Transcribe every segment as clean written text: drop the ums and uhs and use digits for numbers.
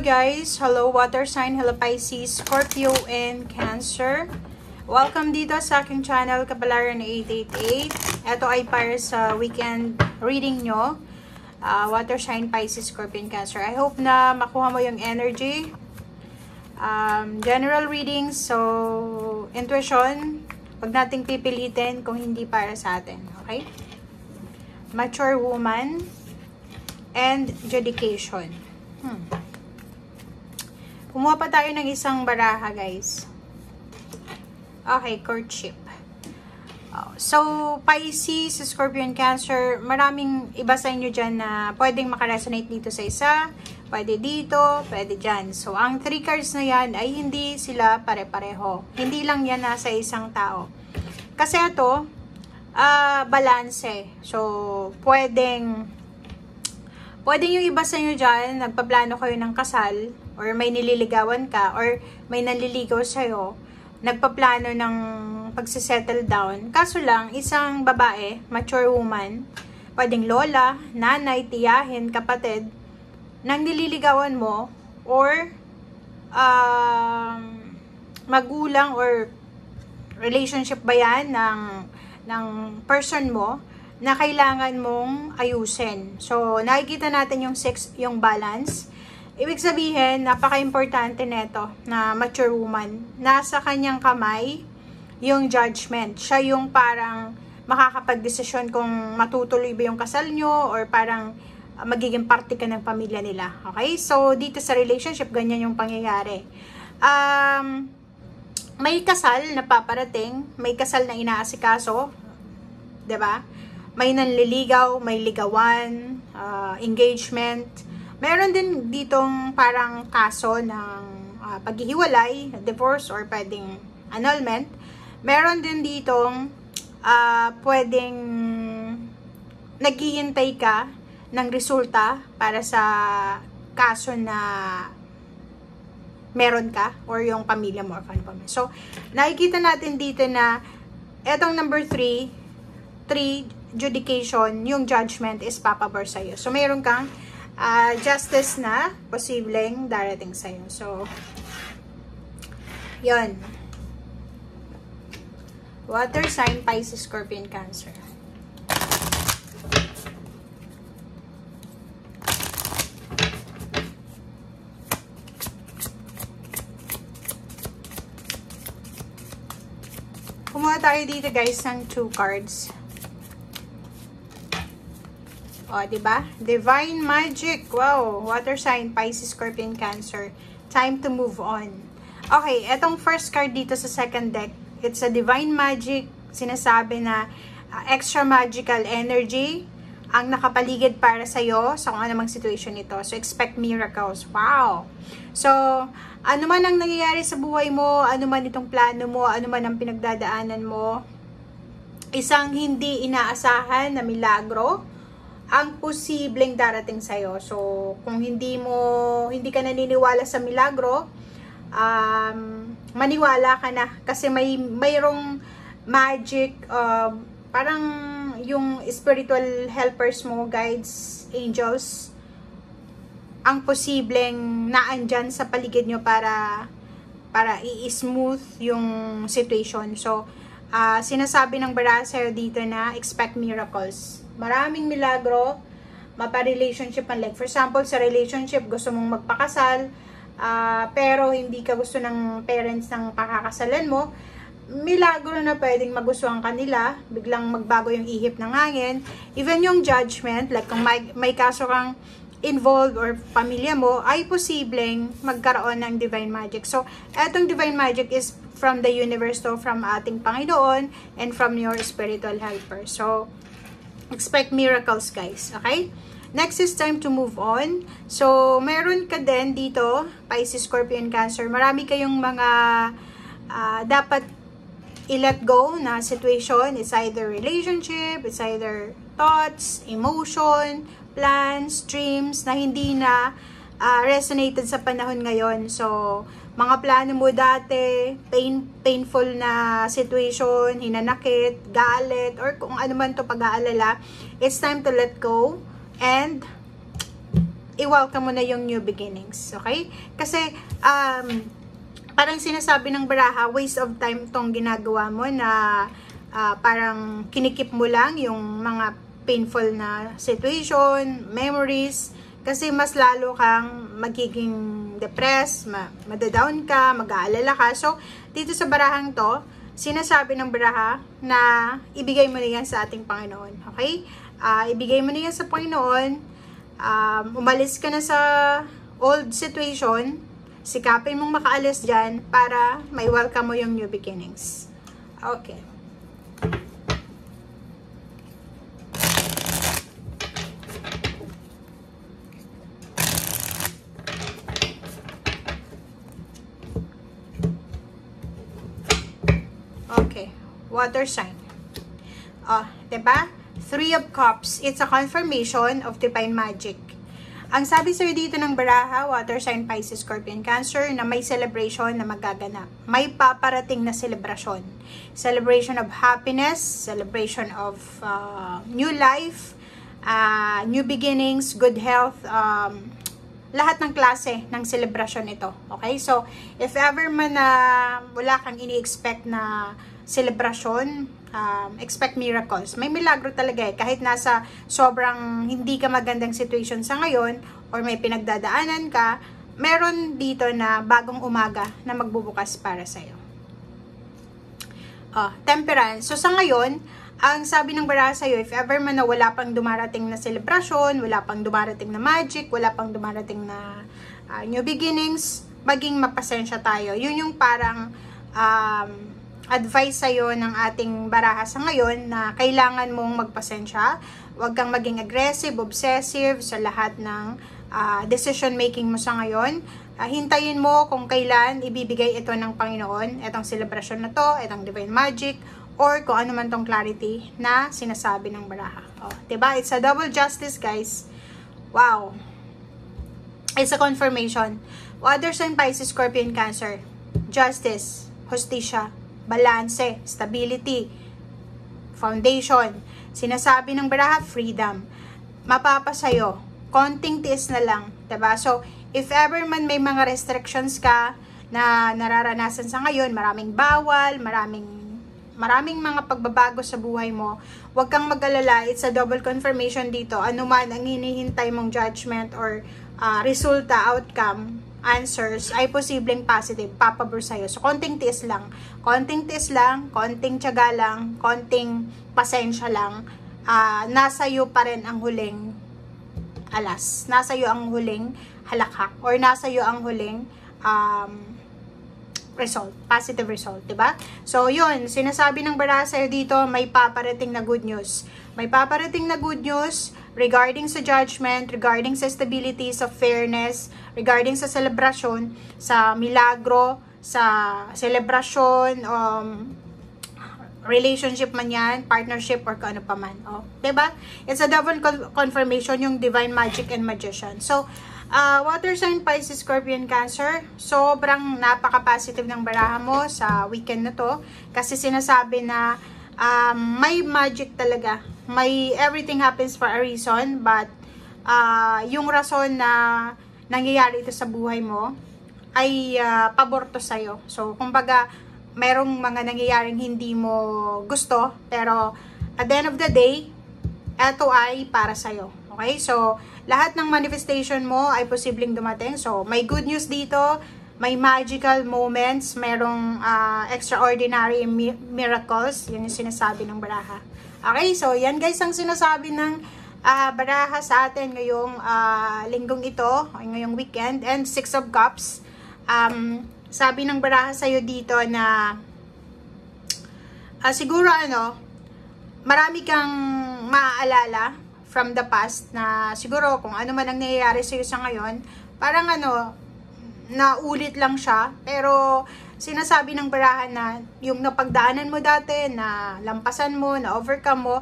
Guys, hello water sign, hello Pisces, Scorpio, and Cancer. Welcome dito sa aking channel, Kapalaran 888. Ito ay para sa weekend reading nyo. Water sign, Pisces, Scorpio, and Cancer. I hope na makuha mo yung energy. General readings, so intuition, wag nating pipilitin kung hindi para sa atin. Okay? Mature woman and dedication. Kumuha pa tayo ng isang baraha, guys. Okay, courtship. So, Pisces, Scorpio, and Cancer, maraming iba sa inyo dyan na pwedeng makaresonate dito sa isa, pwede dito, pwede dyan. So, ang 3 cards na yan ay hindi sila pare-pareho. Hindi lang yan nasa isang tao. Kasi ito, balanse. So, pwedeng yung iba sa inyo dyan, nagpaplano kayo ng kasal, or may nililigawan ka, or may nanliligaw sa'yo, nagpaplano ng pagsisettle down. Kaso lang, isang babae, mature woman, pwedeng lola, nanay, tiyahin, kapatid, nang nililigawan mo, or magulang, or relationship ba yan ng person mo, na kailangan mong ayusin. So, nakikita natin yung balance. Ibig sabihin, napaka-importante nito na mature woman. Nasa kanyang kamay yung judgment. Siya yung parang makakapag-desisyon kung matutuloy ba yung kasal nyo or parang magiging parte ka ng pamilya nila. Okay? So, dito sa relationship, ganyan yung pangyayari. May kasal na paparating, may kasal na inaasikaso, 'di ba? May nanliligaw, may ligawan, engagement. Meron din ditong parang kaso ng paghihiwalay, divorce, or pwedeng annulment. Meron din ditong pwedeng naghihintay ka ng resulta para sa kaso na meron ka or yung pamilya mo or family. So, nakikita natin dito na etong number 3 judication, yung judgment is papabor sa'yo. So, mayroon kang justice na posibleng darating sa'yo. So, yun. Water sign, Pisces, Scorpio, and Cancer. Kumuha tayo dito, guys, ng 2 cards. O, diba? Divine Magic. Wow. Water sign, Pisces, Scorpio, and Cancer. Time to move on. Okay, etong first card dito sa second deck, it's a Divine Magic. Sinasabi na extra magical energy ang nakapaligid para sa'yo sa kung anumang situation ito. So, expect miracles. Wow. So, ano man ang nangyayari sa buhay mo, ano man itong plano mo, ano man ang pinagdadaanan mo, isang hindi inaasahan na milagro ang posibleng darating sa'yo. So, kung hindi ka naniniwala sa milagro, maniwala ka na. Kasi mayroong magic, parang yung spiritual helpers mo, guides, angels, ang posibleng naandyan sa paligid nyo para i-smooth yung situation. So, sinasabi ng baraha sa'yo dito na expect miracles. Maraming milagro, mapa-relationship man. Like, for example, sa relationship, gusto mong magpakasal, pero hindi ka gusto ng parents ng pakakasalan mo, milagro na pwedeng magustuhan kanila, biglang magbago yung ihip ng hangin. Even yung judgment, like kung may kaso kang involved or pamilya mo, ay posibleng magkaroon ng Divine Magic. So, etong Divine Magic is from the universe, to from ating Panginoon and from your spiritual helper. So, expect miracles, guys. Okay? Next is time to move on. So, meron ka din dito, Pisces, Scorpio, and Cancer. Marami kayong mga dapat i-let go na situation. It's either relationship, it's either thoughts, emotion, plans, dreams na hindi na resonated sa panahon ngayon. So, mga plano mo dati, painful na situation, hinanakit, galit, or kung ano man to pag-aalala, it's time to let go and i-welcome mo na yung new beginnings. Okay? Kasi, parang sinasabi ng baraha, waste of time tong ginagawa mo na parang kinikip mo lang yung mga painful na situation, memories, kasi mas lalo kang magiging depressed, madadown ka, mag-aalala ka. So, dito sa barahang to, sinasabi ng baraha na ibigay mo na yan sa ating Panginoon. Okay? Ibigay mo na yan sa Panginoon. Umalis ka na sa old situation. Sikapin mong makaalis dyan para may welcome mo yung new beginnings. Okay. Okay. Water sign. Diba? 3 of Cups. It's a confirmation of divine magic. Ang sabi sa'yo dito ng baraha, water sign, Pisces, Scorpion, Cancer, na may celebration na magaganap. May paparating na celebration. Celebration of happiness, celebration of new life, new beginnings, good health, lahat ng klase ng celebration ito. Okay? So, if ever man na wala kang ini-expect na celebration, expect miracles. May milagro talaga eh. Kahit nasa sobrang hindi ka magandang situation sa ngayon or may pinagdadaanan ka, meron dito na bagong umaga na magbubukas para sa'yo. Temperance. So sa ngayon, ang sabi ng baraha sa'yo, if ever man na wala pang dumarating na celebration, wala pang dumarating na magic, wala pang dumarating na new beginnings, maging mapasensya tayo. Yun yung parang advice sa'yo ng ating baraha sa ngayon na kailangan mong magpasensya. Huwag kang maging aggressive, obsessive sa lahat ng decision making mo sa ngayon. Hintayin mo kung kailan ibibigay ito ng Panginoon, itong celebration na to, itong divine magic, or kung ano man tong clarity na sinasabi ng baraha. Diba? It's a double justice, guys. Wow. It's a confirmation. Water sign, Pisces, Scorpion, Cancer. Justice, hustisya, balanse, stability, foundation. Sinasabi ng baraha, freedom. Mapapasayo. Konting tiis na lang. Diba? So, if ever man may mga restrictions ka na nararanasan sa ngayon, maraming bawal, maraming mga pagbabago sa buhay mo, huwag kang mag-alala. It's a double confirmation dito. Ano man ang hinihintay mong judgment or resulta, outcome, answers ay posibleng positive, papabor sa'yo. So, konting tiis lang, konting tiyaga lang, konting pasensya lang, nasa iyo pa rin ang huling alas, nasa iyo ang huling halakhak, or nasa iyo ang huling result, positive result, diba? So, yun, sinasabi ng baraha sa'yo dito, may paparating na good news. May paparating na good news regarding sa judgment, regarding sa stability, sa fairness, regarding sa celebration, sa milagro, sa celebration, relationship man yan, partnership, or kung ano pa man. Diba? It's a double confirmation yung divine magic and magician. So, water sign, Pisces, Scorpion, Cancer, sobrang napaka-positive ng baraha mo sa weekend na to. Kasi sinasabi na may magic talaga. May everything happens for a reason, but yung rason na nangyayari ito sa buhay mo ay pabor to sa'yo. So, kumbaga, merong mga nangyayaring hindi mo gusto, pero at the end of the day, ito ay para sa'yo. Okay? So, lahat ng manifestation mo ay posibleng dumating. So, may good news dito, may magical moments, merong extraordinary miracles. Yun yung sinasabi ng baraha. Okay? So, yan guys ang sinasabi ng baraha sa atin ngayong linggong ito, ngayong weekend. And 6 of Cups. Sabi ng baraha sa'yo dito na siguro marami kang maaalala from the past na siguro kung ano man ang nangyayari sa'yo sa ngayon, parang naulit lang siya, pero sinasabi ng baraha na yung napagdaanan mo dati, na lampasan mo, na overcome mo,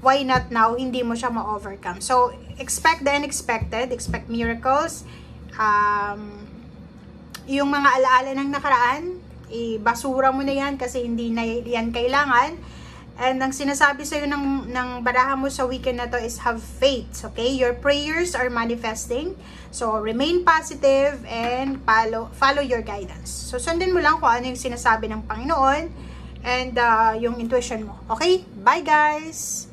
why not now, hindi mo siya ma-overcome. So, expect the unexpected, expect miracles, yung mga alaala ng nakaraan, ibasura mo na yan kasi hindi na yan kailangan. And ang sinasabi sa'yo ng baraha mo sa weekend na to is have faith, okay? Your prayers are manifesting. So, remain positive and follow your guidance. So, sundin mo lang kung ano yung sinasabi ng Panginoon and yung intuition mo. Okay? Bye, guys!